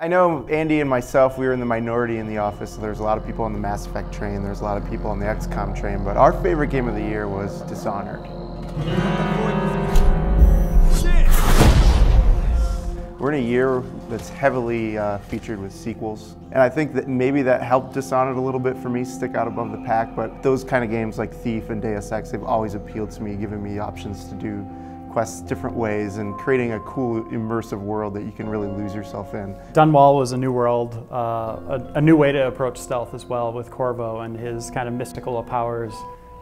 I know Andy and myself, we were in the minority in the office, so there's a lot of people on the Mass Effect train, there's a lot of people on the XCOM train, but our favorite game of the year was Dishonored. We're in a year that's heavily featured with sequels, and I think that maybe that helped Dishonored a little bit for me stick out above the pack, but those kind of games like Thief and Deus Ex, they've always appealed to me, giving me options to do quests different ways and creating a cool immersive world that you can really lose yourself in. Done Well was a new world, a new way to approach stealth as well with Corvo and his kind of mystical powers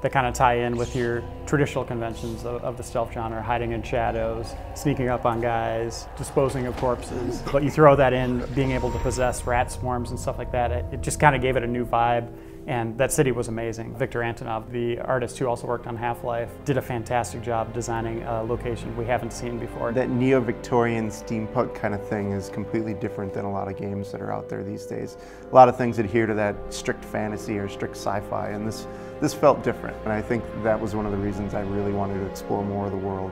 that kind of tie in with your traditional conventions of the stealth genre, hiding in shadows, sneaking up on guys, disposing of corpses. But you throw that in, being able to possess rat swarms and stuff like that, it just kind of gave it a new vibe. And that city was amazing. Victor Antonov, the artist who also worked on Half-Life, did a fantastic job designing a location we haven't seen before. That neo-Victorian steampunk kind of thing is completely different than a lot of games that are out there these days. A lot of things adhere to that strict fantasy or strict sci-fi, and this felt different. And I think that was one of the reasons I really wanted to explore more of the world.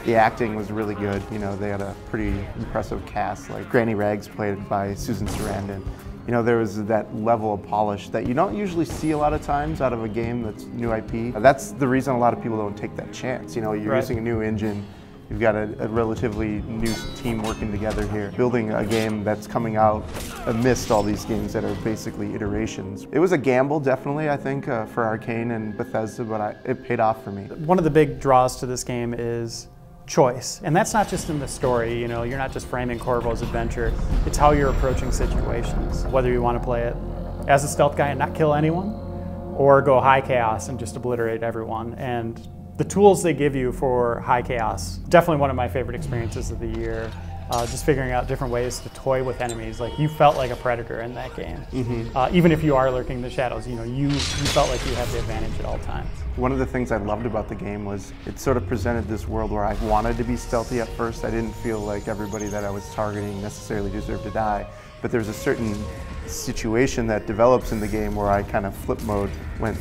The acting was really good. You know, they had a pretty impressive cast, like Granny Rags played by Susan Sarandon. You know, there was that level of polish that you don't usually see a lot of times out of a game that's new IP. That's the reason a lot of people don't take that chance. You know, you're using a new engine, you've got a relatively new team working together here, building a game that's coming out amidst all these games that are basically iterations. It was a gamble, definitely, I think, for Arkane and Bethesda, but it paid off for me. One of the big draws to this game is choice. And that's not just in the story, you know, you're not just framing Corvo's adventure, it's how you're approaching situations. Whether you want to play it as a stealth guy and not kill anyone, or go high chaos and just obliterate everyone. And the tools they give you for high chaos, definitely one of my favorite experiences of the year. Just figuring out different ways to toy with enemies. Like, you felt like a predator in that game. Even if you are lurking in the shadows, you know, you felt like you had the advantage at all times. One of the things I loved about the game was it sort of presented this world where I wanted to be stealthy at first. I didn't feel like everybody that I was targeting necessarily deserved to die. But there's a certain situation that develops in the game where I kind of flip mode, went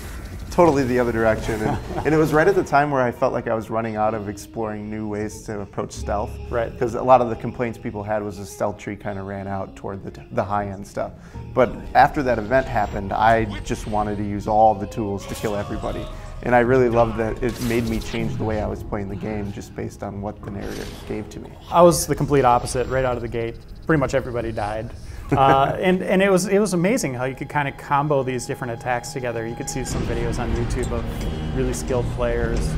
totally the other direction. And it was right at the time where I felt like I was running out of exploring new ways to approach stealth. Right. Because a lot of the complaints people had was the stealth tree kind of ran out toward the high-end stuff. But after that event happened, I just wanted to use all the tools to kill everybody. And I really loved that it made me change the way I was playing the game just based on what the narrative gave to me. I was the complete opposite right out of the gate. Pretty much everybody died. And it was amazing how you could kind of combo these different attacks together. You could see some videos on YouTube of really skilled players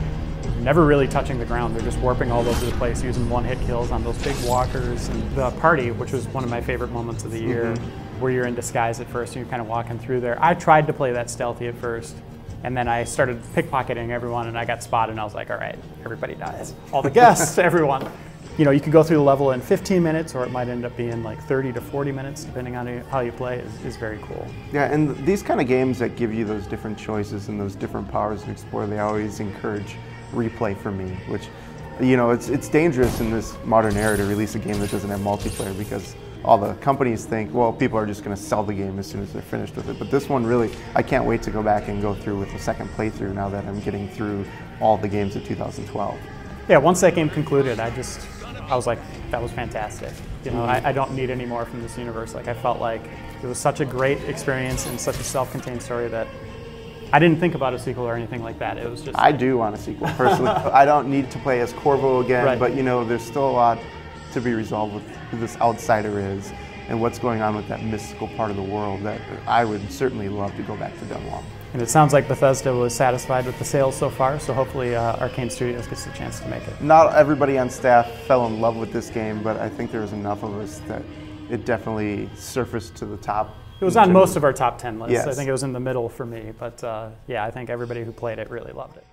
never really touching the ground. They're just warping all over the place, using one-hit kills on those big walkers. And the party, which was one of my favorite moments of the year, where you're in disguise at first and you're kind of walking through there. I tried to play that stealthy at first, and then I started pickpocketing everyone, and I got spotted, and I was like, all right, everybody dies. All the guests, everyone. You know, you can go through the level in 15 minutes, or it might end up being like 30 to 40 minutes, depending on how you play, is very cool. Yeah, and these kind of games that give you those different choices and those different powers to explore, they always encourage replay for me, which, you know, it's dangerous in this modern era to release a game that doesn't have multiplayer, because all the companies think, well, people are just going to sell the game as soon as they're finished with it. But this one, really, I can't wait to go back and go through with the second playthrough now that I'm getting through all the games of 2012. Yeah, once that game concluded, I was like, that was fantastic. You know, I don't need any more from this universe. Like, I felt like it was such a great experience and such a self-contained story that I didn't think about a sequel or anything like that. It was just... I do want a sequel, personally. I don't need to play as Corvo again, but, you know, there's still a lot to be resolved with who this outsider is and what's going on with that mystical part of the world that I would certainly love to go back to Done Well. And it sounds like Bethesda was satisfied with the sales so far, so hopefully Arkane Studios gets the chance to make it. Not everybody on staff fell in love with this game, but I think there was enough of us that it definitely surfaced to the top. It was on most of our top 10 lists. Yes. I think it was in the middle for me, but yeah, I think everybody who played it really loved it.